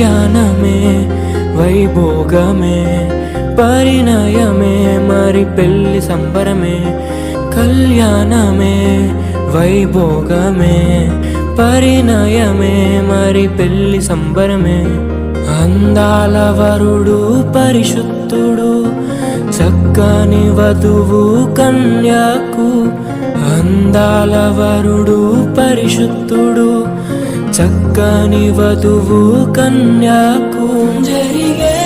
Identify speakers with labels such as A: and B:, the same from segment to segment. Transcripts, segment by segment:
A: కళ్యాణమే వైభోగమే పరిణయమే మరి పెళ్లి సంబరమే కళ్యాణమే వైభోగమే పరిణయమే మరి పెళ్లి సంబరమే అందాల వరుడు పరిశుద్ధుడు చక్కని వధువు కన్యకు అందాల వరుడు పరిశుద్ధుడు చక్కని వధువు కన్యకు జరిగే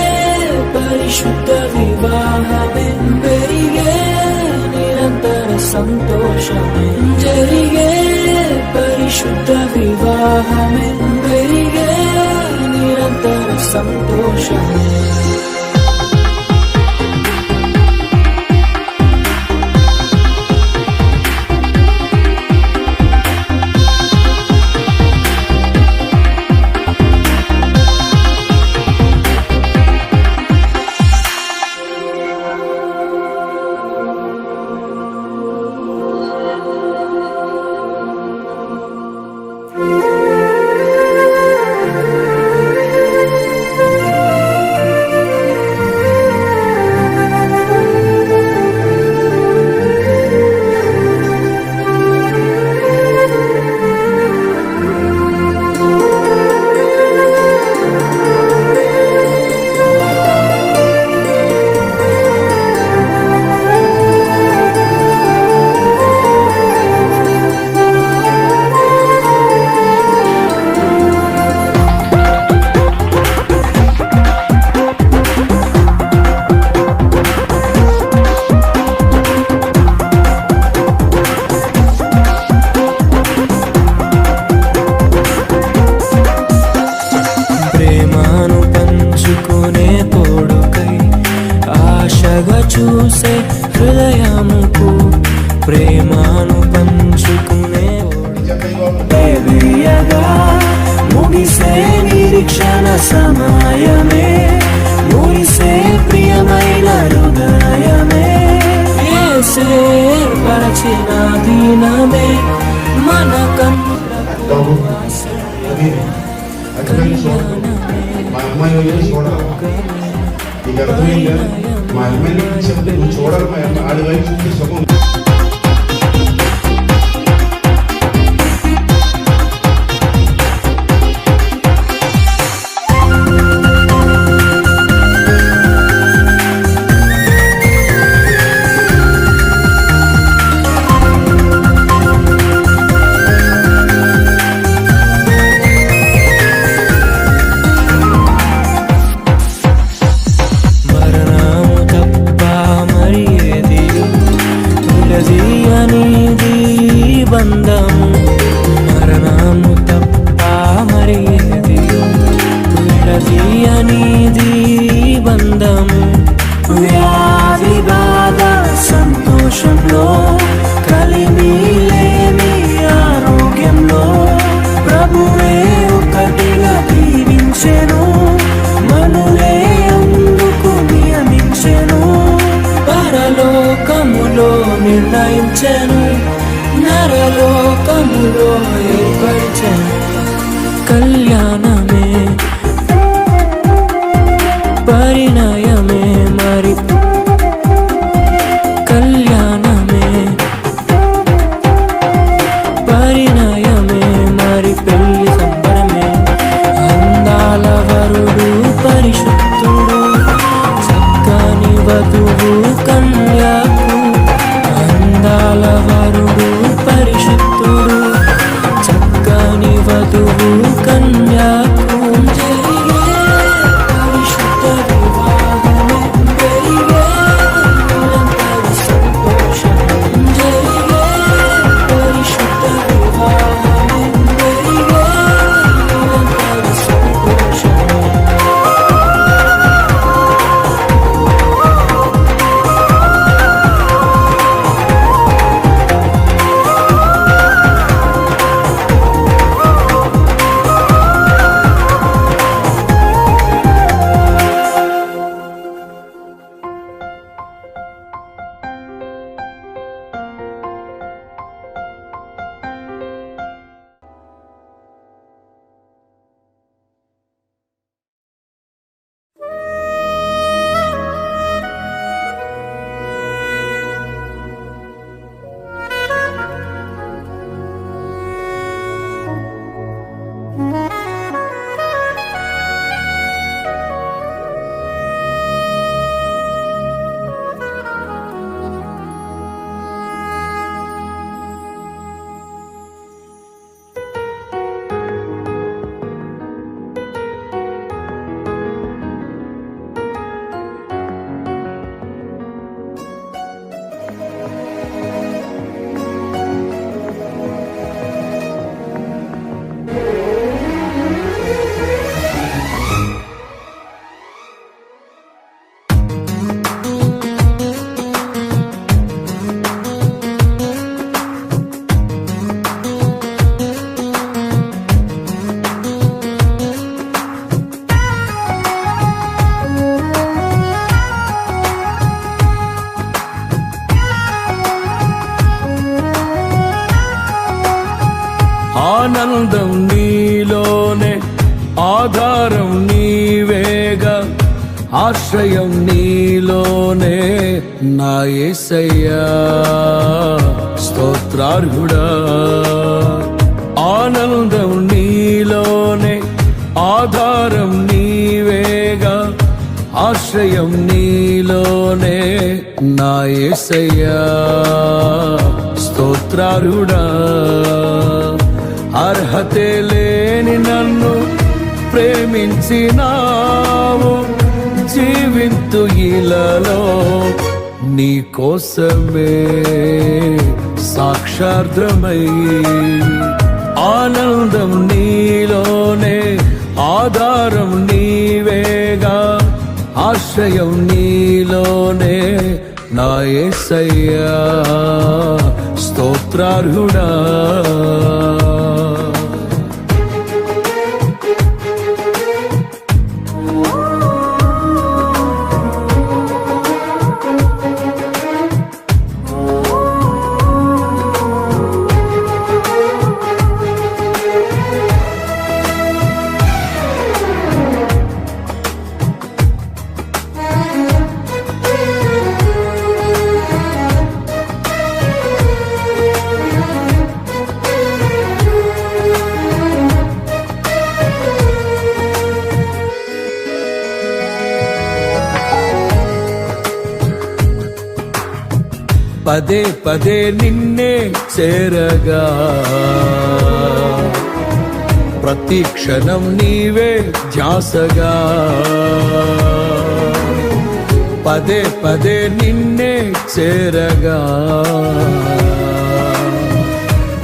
A: పరిశుద్ధ వివాహమే పెరిగే నిరంతర సంతోషమే జరిగే పరిశుద్ధ వివాహమే పెరిగే నిరంతర సంతోషమే చూసే హృదయముకు ప్రేమను పంచుకునే ముగిసే నిరీక్షణ సమయమే ముగిసే ప్రియమైన హృదయమే యేసే పరిచిన దినమే మన కన్నులకు
B: మా అమ్మాయిని చెప్తే నువ్వు చూడాలి మా అమ్మ ఆడి వైపు చూస్తే సుఖం బంధము మరణము తప్ప మరి ఏది విడదీయనిది బంధము వ్యాధి బాధ సంతోషంలో కలిమి లేని ఆరోగ్యంలో ప్రభువే ఒకటిగా దీవించెను మనులే అందుకు నియమించెను పరలోకములో నిర్ణయించెను నరలోకములో ఏర్పరిచెను కళ్యాణమే పరిణయమే మరి కళ్యాణమే పరిణయమే మరి పెళ్లి సంబరమే అందాల వరుడు పరిశుద్ధుడు చక్కని వధువు కన్యకు అందాల వరుడు పరిశుద్ధుడు చక్కని వధువు కన్యకు జరిగే పరిశుద్ధ వివాహమే పెరిగే నిరంతర సంతోషమే జరిగే పరిశుద్ధ వివాహమే పెరిగే నిరంతర సంతోషమే
C: ఆనందం నీలోనే, ఆధారం నీవేగా, ఆశ్రయం నీలోనే నా యేసయ్యా స్తోత్రార్హుడా. ఆనందం నీలోనే, ఆధారం నీవేగా, ఆశ్రయం నీలోనే నా యేసయ్యా స్తోత్రార్హుడా. అర్హతే లేని నన్ను ప్రేమించినావు, జీవింతు ఇలలో నీ కోసమే సాక్షార్థమై. ఆనందం నీలోనే, ఆధారం నీవేగా, ఆశ్రయం నీలోనే నా యేసయ్యా స్తోత్రార్హుడా. పదే పదే నిన్నే చేరగా, ప్రతి క్షణం నీవే ధ్యాసగా. పదే పదే నిన్నే చేరగా,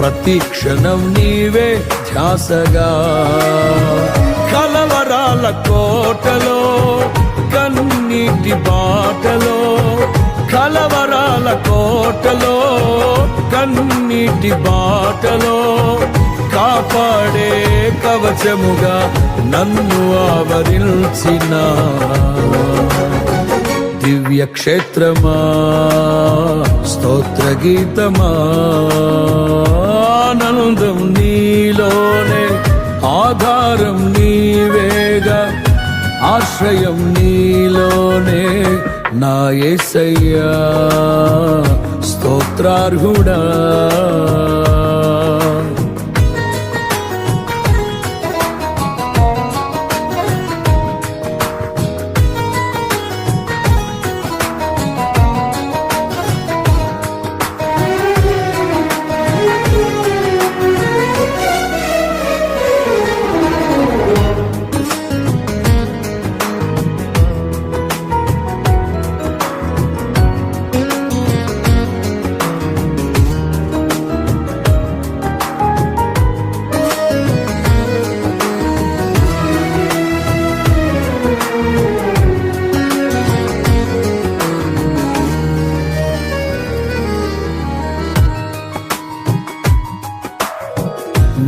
C: ప్రతి క్షణం నీవే ధ్యాసగా. కలవరాల కోటలో, కన్నీటి బాటలో, కలవరాల కోటలో, కన్నీటి బాటలో, కాపాడే కవచముగా నన్ను ఆవరించిన దివ్య క్షేత్రమా స్తోత్ర గీతమా. ఆనందం నీలోనే, ఆధారం నీవేగా, ఆశ్రయం నీలోనే నా యేసయ్యా స్తోత్రార్హుడా.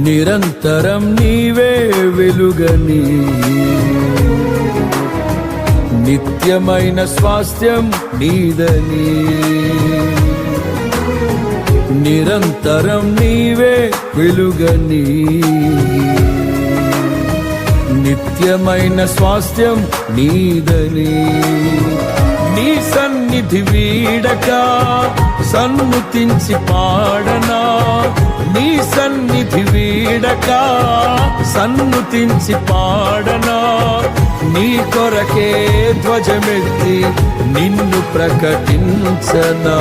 C: నిరంతరం నీవే వెలుగని, నిత్యమైన స్వాస్థ్యం నీదని. నిరంతరం నీవే వెలుగని, నిత్యమైన స్వాస్థ్యం నీదని. నీ సన్నిధి వీడక సన్ముతించి పాడనా, నీ సన్నిధి వీడక సన్ముతించి పాడనా. నీ కొరకే ధ్వజమెత్తి నిన్ను ప్రకటించనా.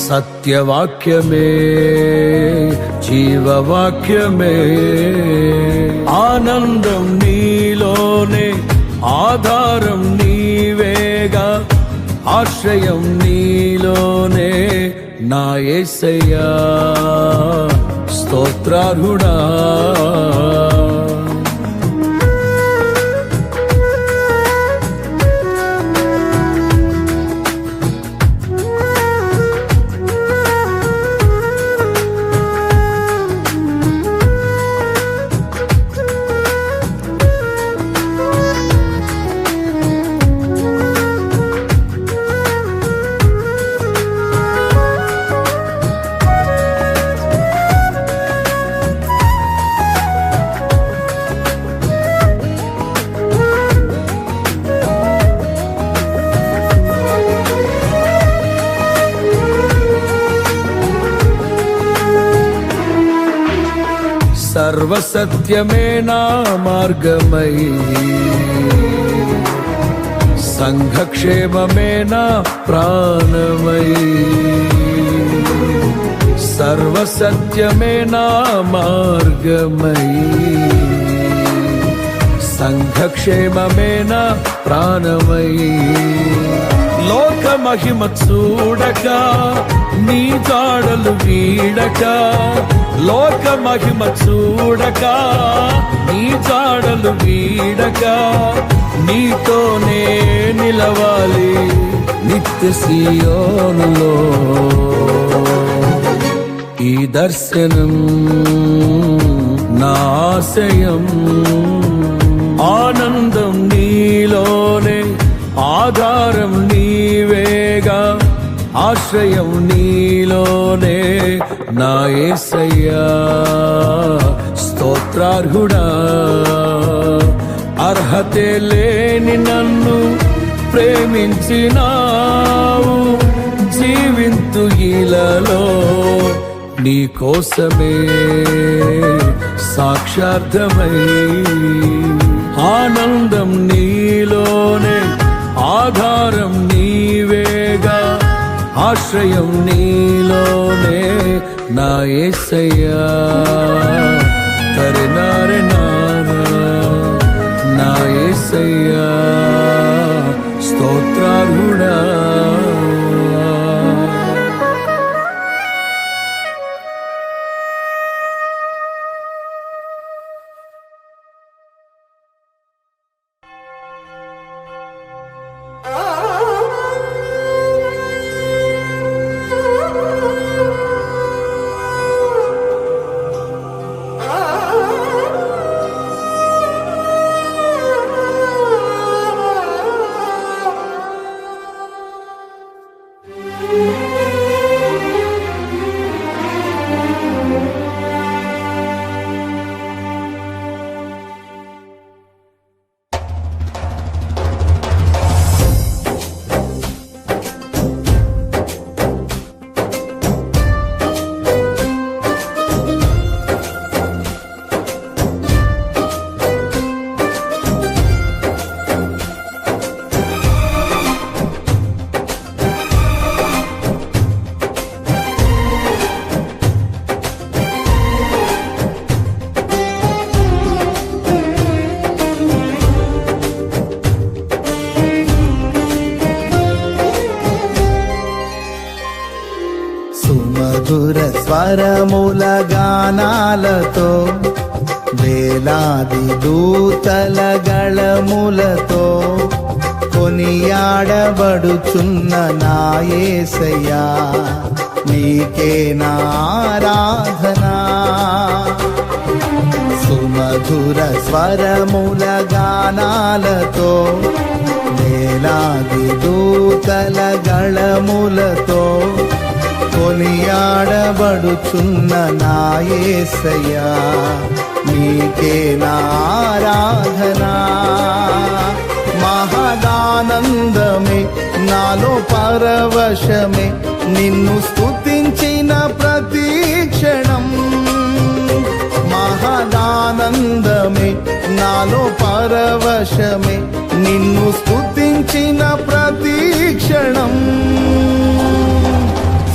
C: సత్యవాక్యమే జీవవాక్యమే, ఆనందం నీలోనే, ఆధారం నీవేగా, ఆశ్రయం నీలోనే నా యేసయ్యా స్తోత్రార్హుడా. సర్వసత్యమే నా మార్గమై సంఘక్షేమమే నా ప్రాణమై సర్వసత్యమే నా మార్గమై సంఘక్షేమమే నా ప్రాణమై లోక మహిమ చూడక నీ జాడలు వీడక లోక మహిమ చూడక నీ జాడలు వీడక నీతోనే నిలవాలి నిత్య సియోనులో ఈ దర్శనం నా ఆశయం ఆనందం నీలోనే ఆధారం నీవేగా ఆశ్రయం నీలోనే నా యేసయ్యా స్తోత్రార్హుడా అర్హతే లేని నన్ను ప్రేమించినావు జీవింతు ఇలలో నీ కోసమే సాక్షార్థమై ఆనందం నీలోనే ఆధారం నీవేగా ఆశ్రయం నీలోనే నా యేసయ్యా కరుణారే నా యేసయ్యా స్తోత్రార్హుడా
D: సుమధుర స్వరముల గానాలతో వేలాది దూతల గళములతో కొనియాడబడుచున్న నా యేసయ్యా నీకే నా ఆరాధనా సుమధుర స్వరముల గానాలతో వేలాది దూతల గళములతో కొనియాడబడుచున్న నా యేసయ్యా నీకే నా ఆరాధనా మహదానందమే నాలో పరవశమే నిన్ను స్తుతించిన ప్రతి క్షణం మహదానందమే నాలో పరవశమే నిన్ను స్తుతించిన ప్రతి క్షణం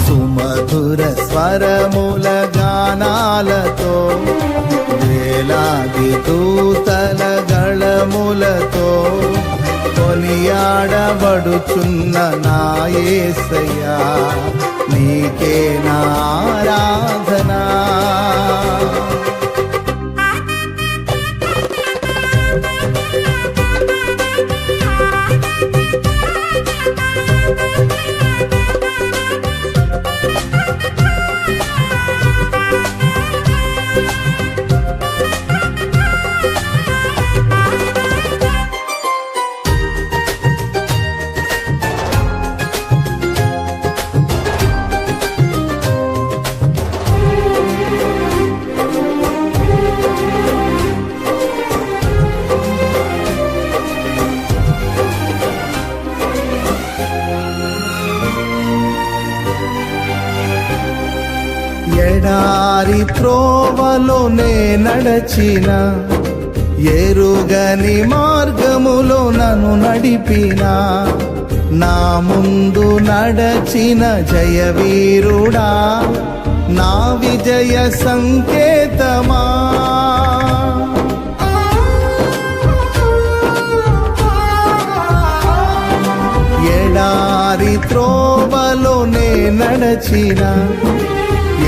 D: సుమధుర స్వరముల గానాలతో వేలాది దూతల గళములతో కొనియాడబడుచున్న నా యేసయ్యా నీకే నా ఆరాధనా ఎడారి త్రోవలోనే నడచిన ఎరుగని మార్గములో నన్ను నడిపిన నా ముందు నడచిన జయవీరుడా నా విజయ సంకేతమా ఎడారి త్రోవలోనే నడచిన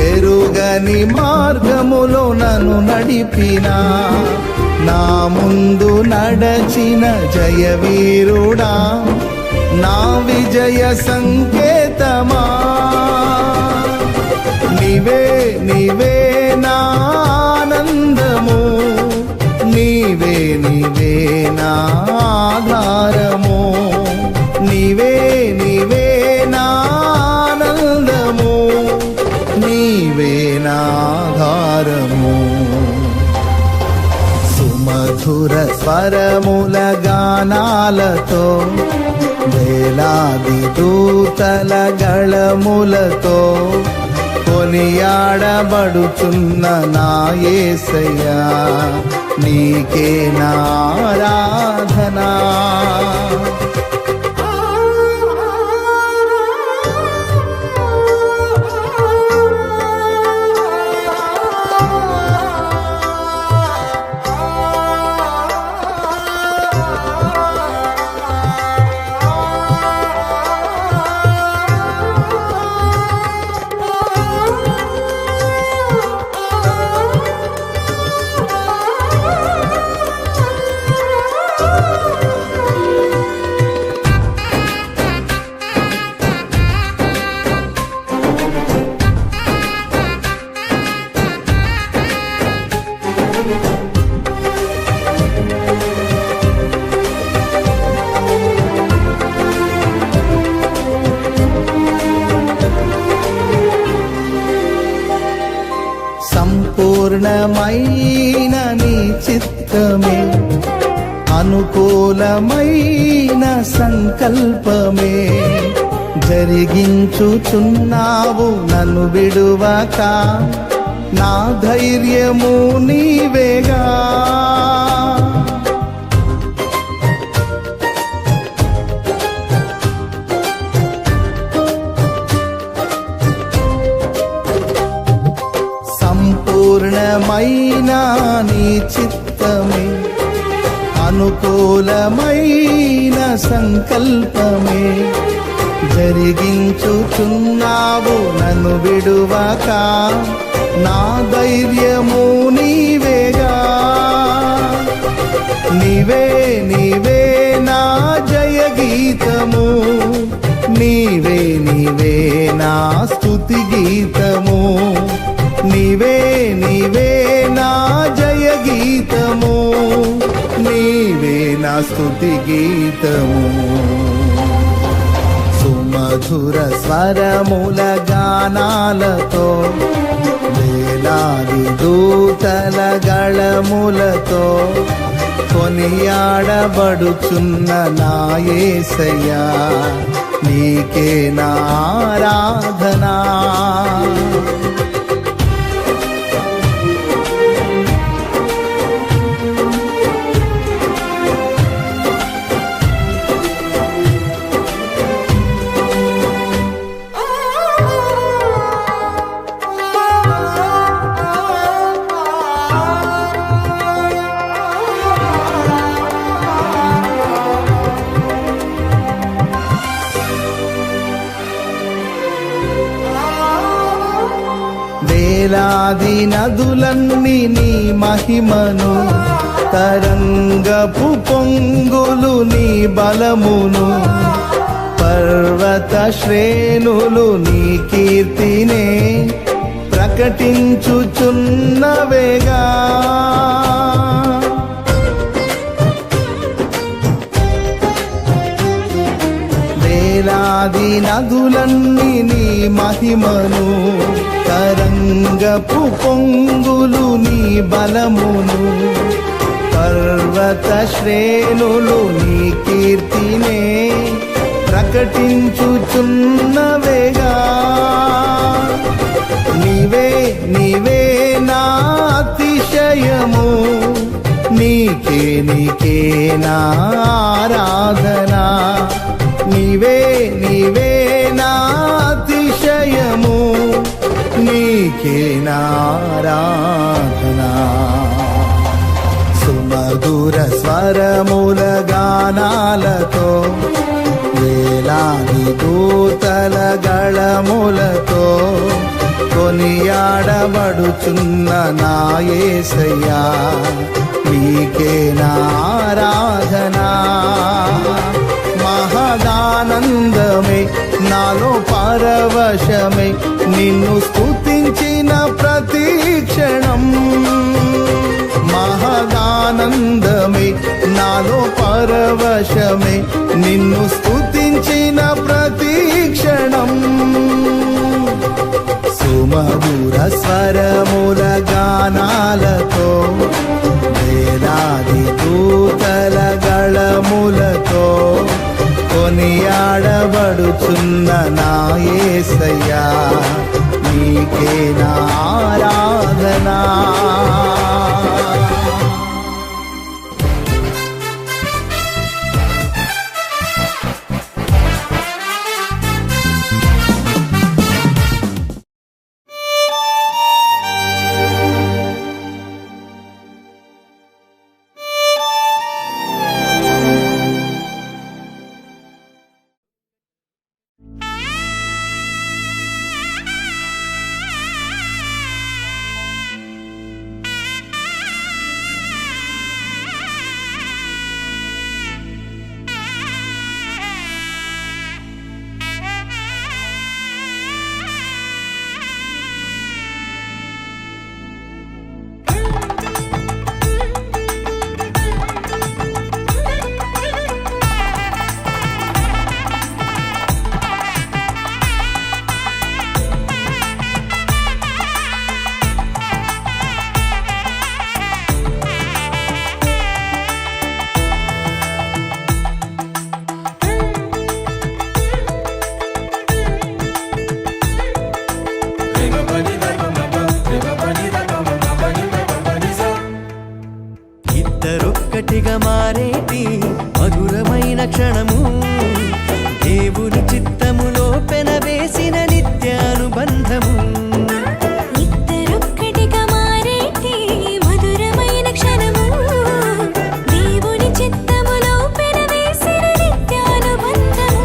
D: ఎరుగని మార్గములో నన్ను నడిపిన నా ముందు నడచిన జయవీరుడా నా విజయ సంకేతమా నీవే నీవే నా ఆనందము నీవే నీవే నా ఆధారము నీవే నీవే నా ఆనందము నీవే నా ఆధారము సుమధుర స్వరముల గానాలతో వేలాది దూతల గళములతో కొనియాడబడుచున్న నా యేసయ్యా నీకే నా ఆరాధనా సంపూర్ణమైన నీ చిత్తమే అనుకూలమైన సంకల్పమే జరిగించుచున్నావు నన్ను విడువక నా ధైర్యము నీవేగా సంపూర్ణమైన నీ చిత్తమే అనుకూలమైన సంకల్పమే జరిగించుచున్నావు నన్ను విడువక నా ధైర్యము నీవేగా నీవే నీవే నా జయ గీతము నీవే నీవే నా స్తుతి గీతము నీవే నీవే నా జయ గీతము నీవే నా స్తుతి గీతము సుమధుర స్వరముల గానాలతో వేలాది దూతల గళములతో కొనియాడబడుచున్న నా యేసయ్యా నీకే నా ఆరాధనా వేలాది నదులన్నీ నీ మహిమను తరంగపు పొంగులు నీ బలమును పర్వత శ్రేణులు నీ కీర్తినే ప్రకటించుచున్నవేగా వేలాది నదులన్నీ నీ మహిమను తరంగపు పొంగులు నీ బలమును పర్వత శ్రేణులు నీ కీర్తినే ప్రకటించుచున్నవేగా. నీవే నీవే నా అతిశయము, నీకే నీకే నా ఆరాధన. నీవే నీవే నా అతిశయము, నీకే నా ఆరాధన. సుమధుర స్వరముల గానాలతో, వేలాది దూతల గళములతో కొనియాడబడుచున్న నా యేసయ్యా, నీకే నా ఆరాధన. మహదానందమే నాలో పరవశమే, నిన్ను స్తుతించిన ప్రతి క్షణం. మహదానందమే నాలో పరవశమే, నిన్ను స్తుతించిన ప్రతి క్షణం. సుమధుర స్వరముల గానాలతో, వేలాది దూతల గళములతో కొనియాడబడుచున్న నా యేసయ్యా, నీకే నా ఆరాధన.
A: ఇద్దరొక్కటిగా మారేటి మధురమైన క్షణము, దేవుని చిత్తములో పెనవేసిన నిత్యానుబంధము.
E: ఇద్దరొక్కటిగా మారేటి మధురమైన క్షణము, దేవుని చిత్తములో పెనవేసిన నిత్యానుబంధము.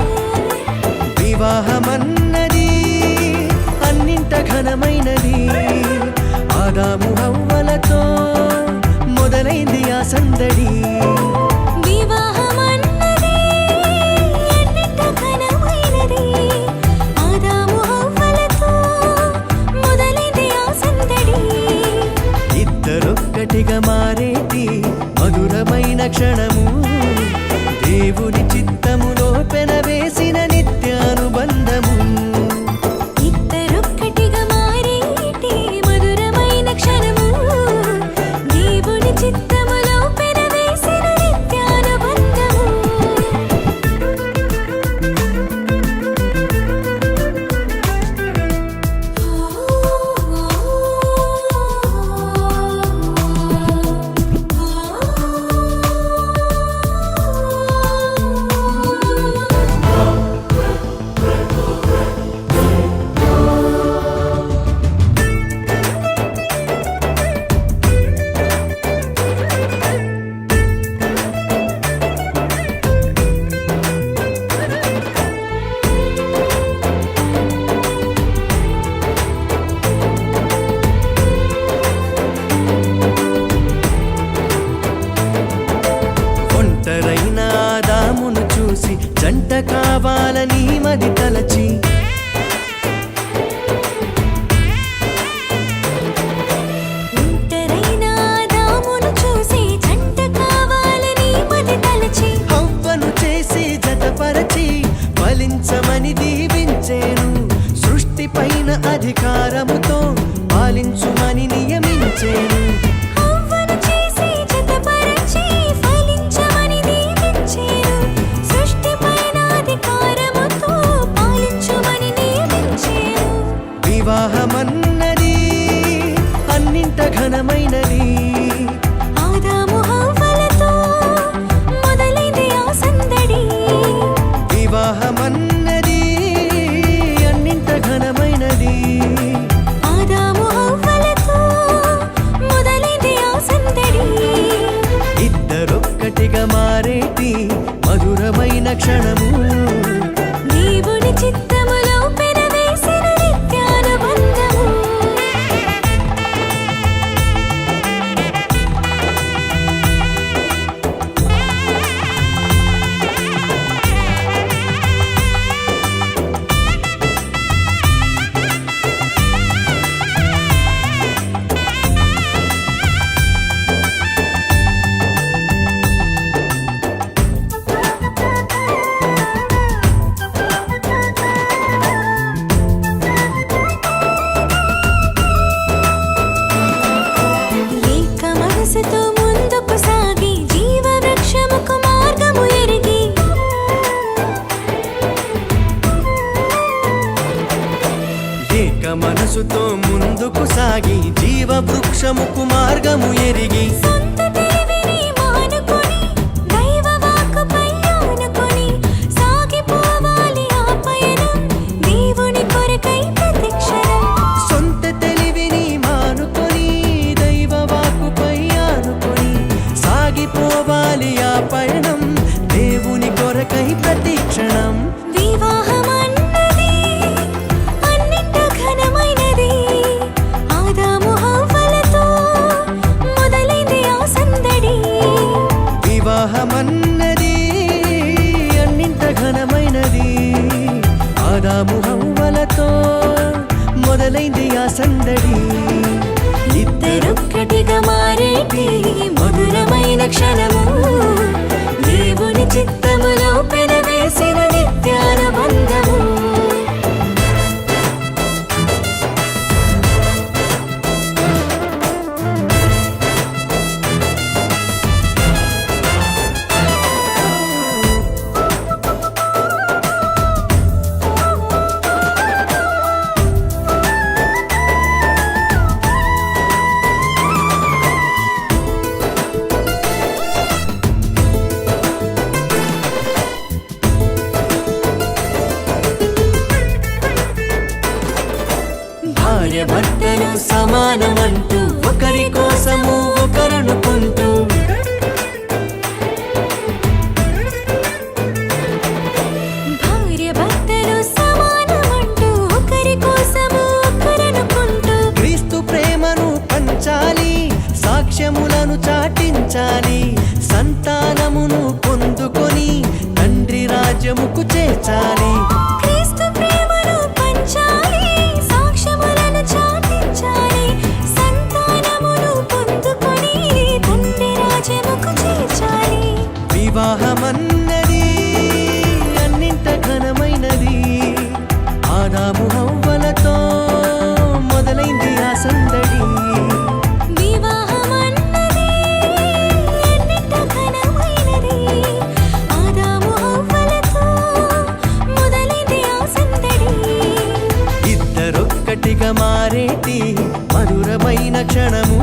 A: వివాహమన్నది అన్నింట ఘనమైనది, ఆదాము హవ్వలతో మొదలైంది ఆ సందడి.
E: వివాహమన్నది అన్నింట ఘనమైనది, ఆదాము హవ్వలతో మొదలైంది ఆ సందడి.
A: ఇద్దరొక్కటిగా మారేటి మధురమైన క్షణము, దేవుని చిత్తములో పెనవేసిన నిత్యానుబంధము.
E: ఇద్దరొక్కటిగా మారేటి మధురమైన క్షణము, దేవుని చిత్తములో పెనవేసిన నిత్యానుబంధము.
A: ఒంటరైన ఆదామును చూసి జంట కావాలని మది తలచి,
E: ఒంటరైన ఆదామును చూసి జంట కావాలని మది తలచి,
A: హవ్వను చేసి జతపరచి ఫలించమని దీవించేను. సృష్టిపైన అధికారముతో పాలించుమని నియమించేను.
E: హవ్వను చేసి జతపరచి ఫలించమని దీవించెను. సృష్టిపైన అధికారం
A: మధురమైన క్షణము
E: దేవుని చిత్తములో పెనవేసిన నిత్యానుబంధము ఏక మనసుతో ముందుకు సాగి జీవవృక్షముకు మార్గము ఎరిగి
A: ఏక మనసుతో ముందుకు సాగి జీవ వృక్షముకు మార్గము ఎరిగి
E: సొంత తెలివిని మానుకొని దైవ వాక్కుపై ఆనుకొని సాగిపోవాలి ఆ పయనం దేవుని కొరకై ప్రతిక్షణం
A: సొంత తెలివిని మానుకొని దైవ వాక్కుపై ఆనుకొని సాగిపోవాలి ఆ పయనం దేవుని కొరకై ప్రతిక్షణం
E: వివాహమన్నది అన్నింట ఘనమైనది ఆదాము హవ్వలతో మొదలైంది ఆ సందడి
A: వివాహమన్నది అన్నింట ఘనమైనది ఆదాము హవ్వలతో మొదలైంది ఆ సందడి
E: ఇద్దరొక్కటిగా మారేటి మధురమైన క్షణము దేవుని చిత్తములో పెనవేసిన నిత్యానుబంధము
A: భార్య భర్తలు సమానమంటూ ఒకరి కోసము ఒకరనుకుంటూ
E: భార్య భర్తలు సమానమంటూ ఒకరి కోసము ఒకరనుకుంటూ
A: క్రీస్తు ప్రేమను పంచాలి సాక్ష్యములను చాటించాలి సంతానమును పొందుకొని తండ్రి రాజ్యముకు చేర్చాలి
E: క్రీస్తు ప్రేమను పంచాలి సాక్ష్యములను చాటించాలి సంతానమును పొందుకొని తండ్రి రాజ్యముకు చేర్చాలి
A: వివాహమన్నది అన్నింట ఘనమైనది ఆదాము హవ్వలతో మొదలైంది ఆ సందడి
E: వివాహమన్నది అన్నింట ఘనమైనది ఆదాము హవ్వలతో మొదలైంది ఆ సందడి
A: ఇద్దరొక్కటిగా మారేటి మధురమైన క్షణము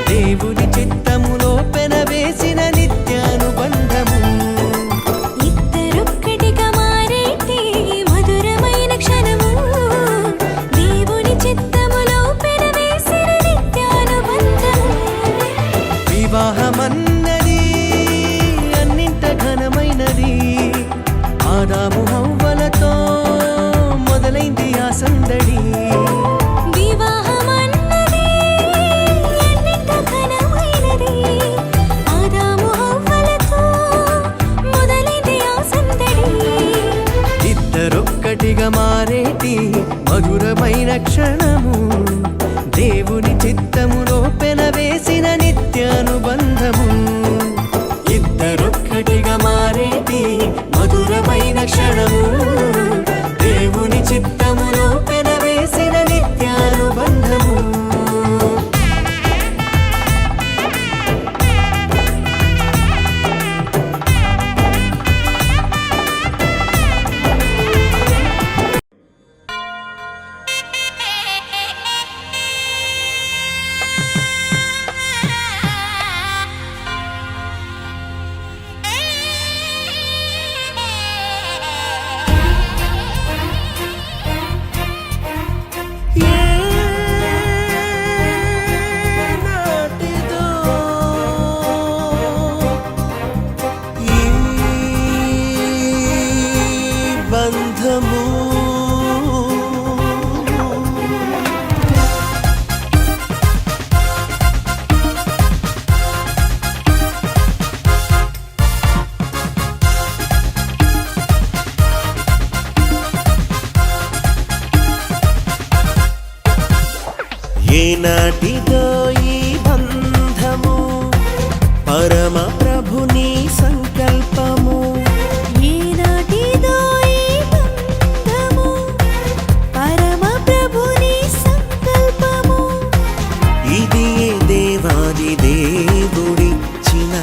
A: దేవుని చిత్తములో పెనవేసిన నిత్యానుబంధము
E: ఇద్దరొక్కటిగా మారేటి మధురమైన క్షణము దేవుని చిత్తములో పెనవేసిన నిత్యానుబంధము
A: వివాహమన్నది అన్నింట ఘనమైనది ఆదాము హవ్వలతో మొదలైంది ఆ సందడి
E: వివాహమన్నది అన్నింట ఘనమైనది ఆదాము హవ్వలతో మొదలైంది ఆ సందడి
A: ఇద్దరొక్కటిగా మారేటి మధురమైన క్షణము దేవుని చిత్తములో పెనవేసిన నిత్యానుబంధము ఇద్దరొక్కటిగా మారేటి మధురమైన క్షణము దేవుని చిత్తములో పెనవేసిన నిత్యానుబంధము బంధము ఏనాటిదో ఈ బంధము పరమ ప్రభుని సంకల్పము
E: ఏనాటిదో ఈ బంధము పరమ ప్రభుని సంకల్పము
A: ఇది దేవాది దేవుడిచ్చిన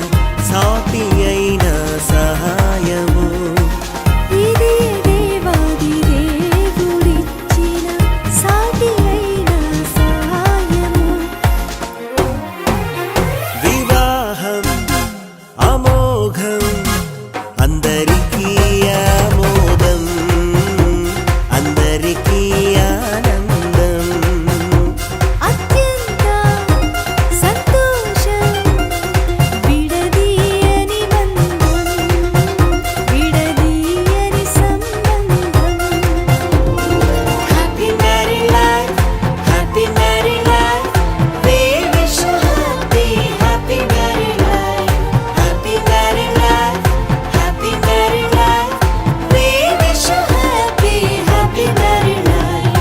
A: సాటి అయిన సహాయము
E: ఇది దేవాది దేవుడిచ్చిన సాటి అయిన సహాయము
A: వివాహం అమోఘం అందరికీ ఆమోదం అందరికీ ఆనందం
E: అత్యంత సంతోషం విడదీయని బంధం విడదీయని సంబంధం happy married life happy married life we wish you happy married life happy married life happy married life we wish you happy married life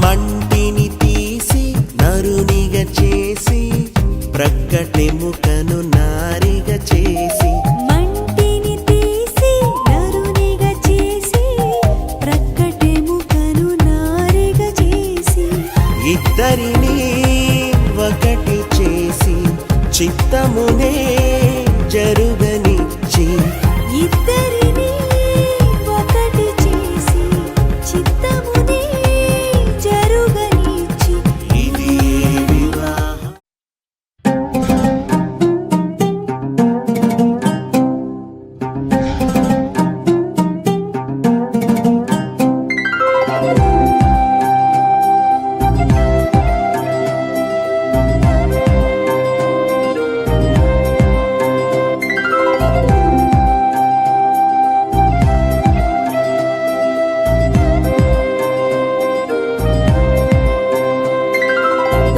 A: మంటిని తీసి నరునిగా చేసి ప్రక్కటెముకను నారిగా చేసి
E: మంటిని తీసి నరునిగా చేసి ప్రక్కటెముకను నారిగా చేసి
A: ఇద్దరిని ఒకటి చేసి చిత్తమునే జరుగనిచ్చి
E: ఇద్దరిని ఒకటి చేసి చిత్తమునే జరుగనిచ్చి
A: ఇది వివాహం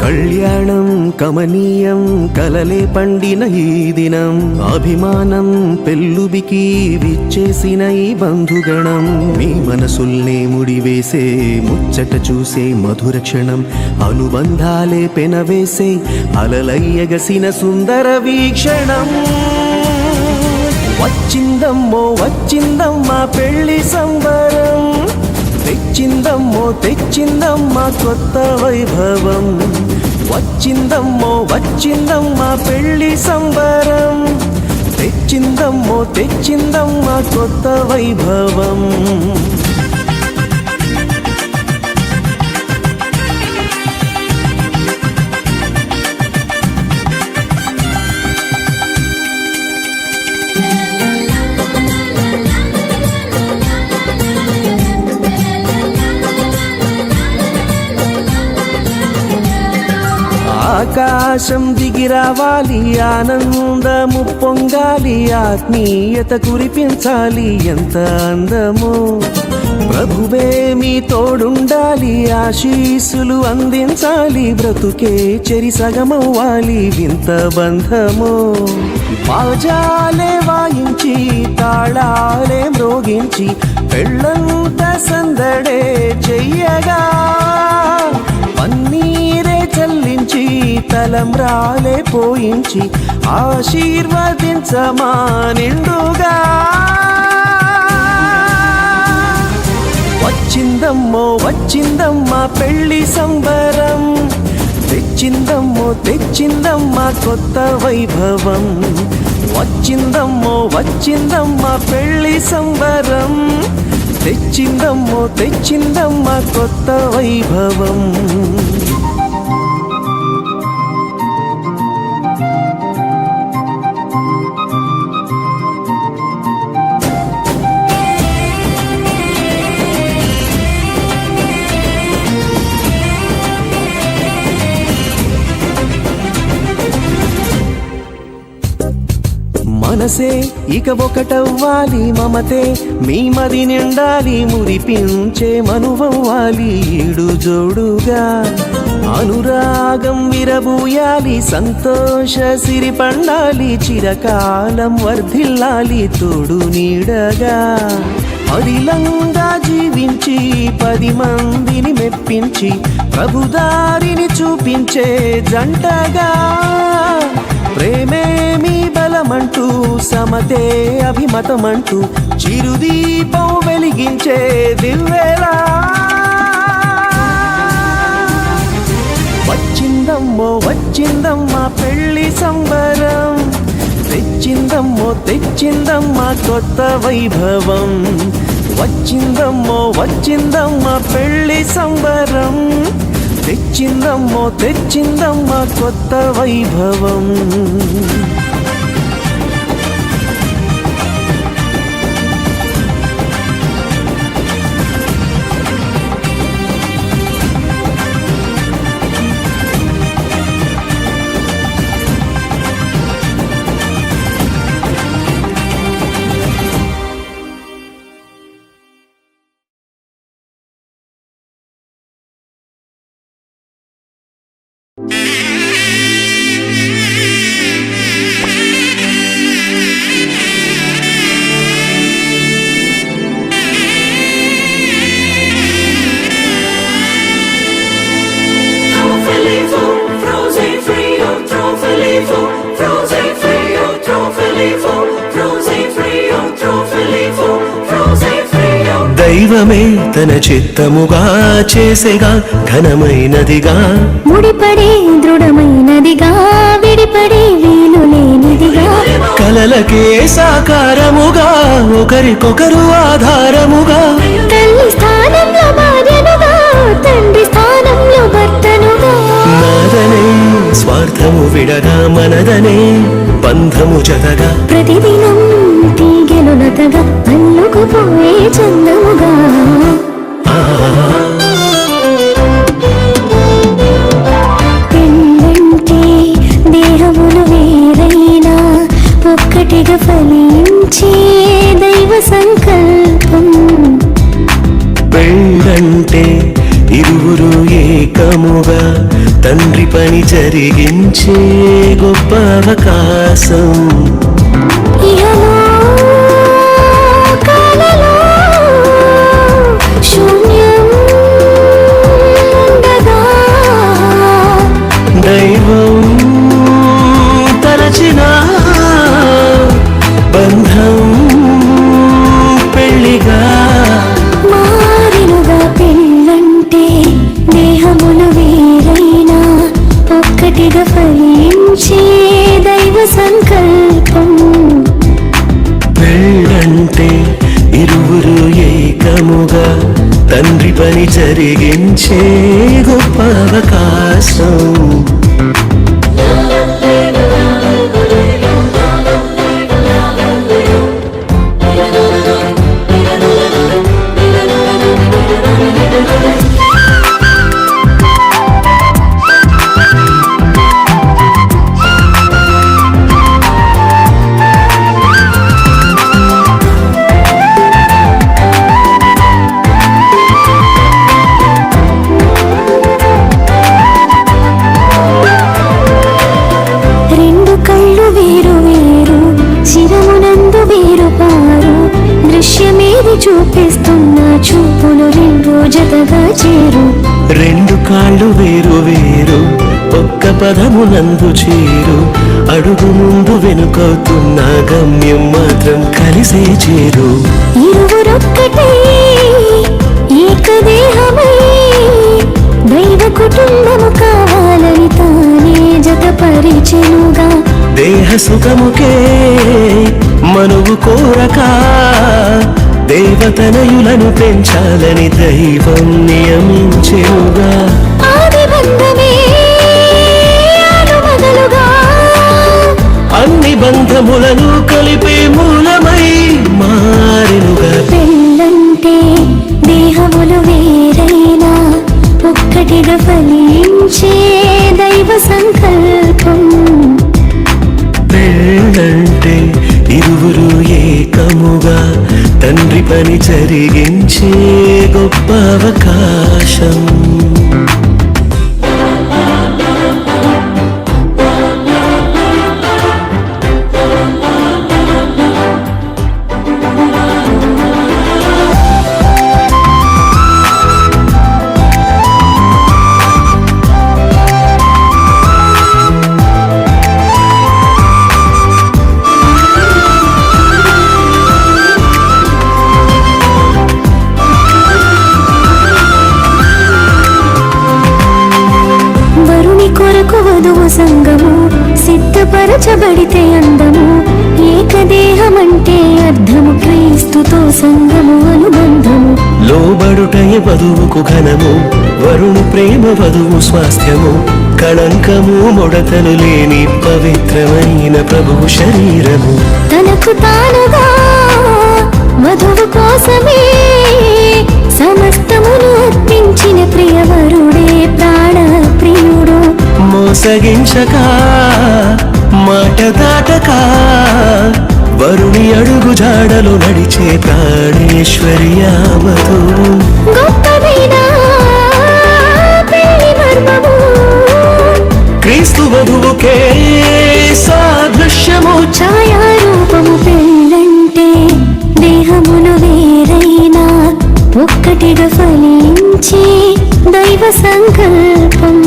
F: కళ్యాణం కమనీయం కలలే పండిన ఈ దినం అభిమానం పెల్లుబికి విచ్చేసిన ఈ బంధుగణం మీ మనసుల్నే ముడివేసే ముచ్చట చూసే మధుర క్షణం అనుబంధాలే పెనవేసే అలలయ్యగసిన సుందర వీక్షణం వచ్చిందమ్మో వచ్చిందమ్మా పెళ్లి సంబరం తెచ్చిందమ్మో తెచ్చిందమ్మా కొత్త వైభవం వచ్చిందమ్మో వచ్చిందమ్మా పెళ్లి సంబరం తెచ్చిందమ్మో తెచ్చిందమ్మా కొత్త వైభవం ఆకాశం దిగి రావాలి ఆనందము పొంగాలి ఆత్మీయత కురిపించాలి ఎంత అందమో ప్రభువే మీ తోడుండాలి ఆశీస్సులు అందించాలి బ్రతుకే చెరి సగమవ్వాలి వింత బంధమో బాజాలే వాయించి తాళాలే మ్రోగించి పెళ్ళంత సందడే చెయ్యగా పన్నీరే చల్లించి తలంబ్రాలే పోయించి ఆశీర్వదించమా నిండుగా వచ్చిందమ్మో వచ్చిందమ్మా పెళ్లి సంబరం తెచ్చి తెచ్చిందమ్మో తెచ్చిందమ్మా కొత్త వైభవం, వచ్చిందమ్మో వచ్చిందమ్మా పెళ్లి సంబరం, తెచ్చిందమ్మో తెచ్చిందమ్మా కొత్త వైభవం. మనసే ఇక ఒకటవ్వాలి, మమతే మీ మది నిండాలి, మురిపించే మనువవ్వాలి ఈడు జోడుగా, అనురాగం విరబూయాలి, సంతోష సిరి పండాలి, చిరకాలం వర్ధిల్లాలి తోడు నీడగా, అడిలంగా జీవించి 10 మందిని మెప్పించి ప్రభుదారిని చూపించే జంటగా, ప్రేమే మీ బలమంటూ సమతే అభిమతమంటూ చిరుదీపం వెలిగించే దివ్వేలా, వచ్చిందమ్మో వచ్చిందమ్మా పెళ్లి సంబరం, తెచ్చిందమ్మో తెచ్చిందమ్మా కొత్త వైభవం, వచ్చిందమ్మో వచ్చిందమ్మా పెళ్లి సంబరం, తెచ్చిందమ్మో తెచ్చిందమ్మా కొత్త వైభవం. దైవమే తన చిత్తముగా చేసేగా ఘనమైనదిగా,
G: ముడిపడే దృఢమైనదిగా, విడిపడే వీలు లేనిదిగా,
F: కలలకే సాకారముగా ఒకరికొకరు ఆధారముగా,
G: తల్లి స్థానంలో భార్యనుగా, తండ్రి స్థానంలో భర్తనుగా,
F: నాదనే స్వార్థము విడగా మనదనే బంధము జతగా,
G: ప్రతిదినం తీగెను నతగా అల్లుకుపోయే చందముగా, పెళ్ళంటే దేహములు వేరైనా ఒక్కటిగా ఫలించే దైవ సంకల్పం,
F: పెళ్ళంటే ఇరువురు ఏకముగా తండ్రి పని జరిగించే గొప్ప అవకాశం,
G: ఇహలో కాలలో శూన్యం ఉండగా,
F: దైవం తలచిన బంధం పెళ్లిగా
G: మారినుగా, పెళ్ళంటే దేహములు వేరైనా ఒక్కటిగా ఫలించే దైవ సంకల్పం,
F: పెళ్ళంటే ఇరువురు ఏకముగా తండ్రి పని జరిగించే గొప్ప అవకాశం.
G: చూపిస్తున్న చూపులు రెండు జతగా చేరు,
F: రెండు కాళ్ళు వేరు వేరు ఒక్క పదమునందు చేరు, అడుగు ముందు వెనుకవుతున్న గమ్యం మాత్రం కలిసే చేరు,
G: ఇరువురొక్కటే ఏకదేహమై దైవ కుటుంబము కావాలని
F: సుఖముకే మనువు కోరక దేవతనయులను పెంచాలని దైవం నియమించెనుగా.
G: ఆది బంధమే ఆలుమగలుగా
F: అన్ని బంధములను కలిపే మూలమై మారెనుగా.
G: పెళ్ళంటే దేహములు వేరైనా ఒక్కటిగా ఫలించే దైవ సంకల్పం.
F: పెళ్ళంటే ఇరువురు ఏకముగా తండ్రి పని జరిగించే గొప్ప అవకాశం.
G: వధువు సంగము సిద్ధపరచబడితే అందము. ఏకదేహమంటే అర్థము క్రీస్తుతో సంగము అనుబంధము.
F: లోబడుటయ వధువుకు ఘనము వరుణు ప్రేమ వధువు స్వాస్థ్యము. కళంకము మొడతలు లేని పవిత్రమైన ప్రభువు శరీరము.
G: తనకు తానుగా వధువు కోసమే సమస్తమును అర్పించిన ప్రియవరుడే ప్రాణ ప్రియుడు.
F: మోసగించక మాట దాటక వరుణి అడుగు జాడలు నడిచే ప్రాణేశ్వర్యావతు.
G: గొప్పదైన పెళ్లి మర్మము
F: క్రీస్తు వధువుకే సాదృశ్యము.
G: ఛాయారూపము. పెళ్ళంటే దేహములు వేరైనా ఒక్కటిగా ఫలించే దైవ సంకల్పం.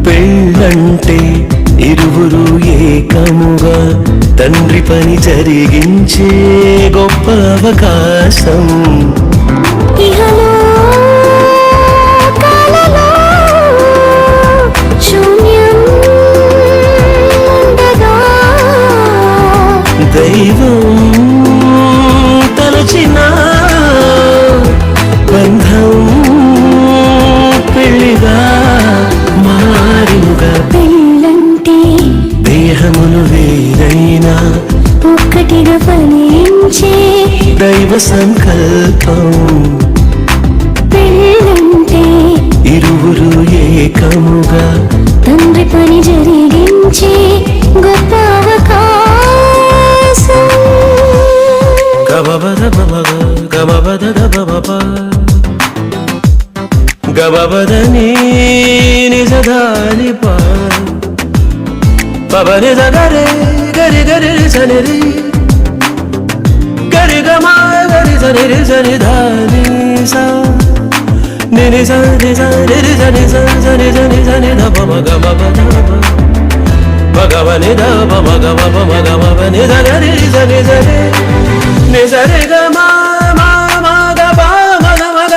F: పెళ్ళంటే ఇరువురు ఏకముగా తండ్రి పని జరిగించే గొప్ప అవకాశం.
G: ఇహలో కాలలో శూన్యం ఉండగా
F: దైవం తలచిన బంధం పెళ్లిగా మారినుగా.
G: పెళ్ళంటే
F: దేహములు వేరైనా
G: ఒక్కటిగా ఫలించే
F: దైవ సంకల్పం.
G: పెళ్ళంటే
F: ఇరువురు ఏకముగా
G: తండ్రి పని జరిగించే గొప్ప అవకాశం.
F: గబబద బబగ గబబద గబబబ గబబదని నిజదాని పా పబని గరే గరి గరి సనిరి గరి గమా గరి సనిరి సని ధాని సా నిని సని సని సని సని సని సని ధప మగ మగ భగవని ధప మగ మగ మగ మగని సని సని సని ని సరి గమా మా మగ బా మగ మగ.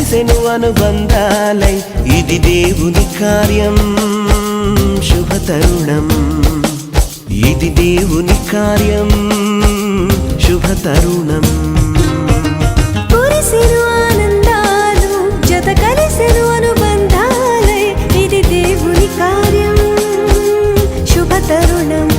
A: కలిసెను అనుబంధాలై ఇది దేవుని కార్యం శుభ తరుణం ఇది దేవుని కార్యం శుభ తరుణం
E: కురిసెను ఆనందాలు జత కలిసెను అనుబంధాలై ఇది దేవుని కార్యం శుభ తరుణం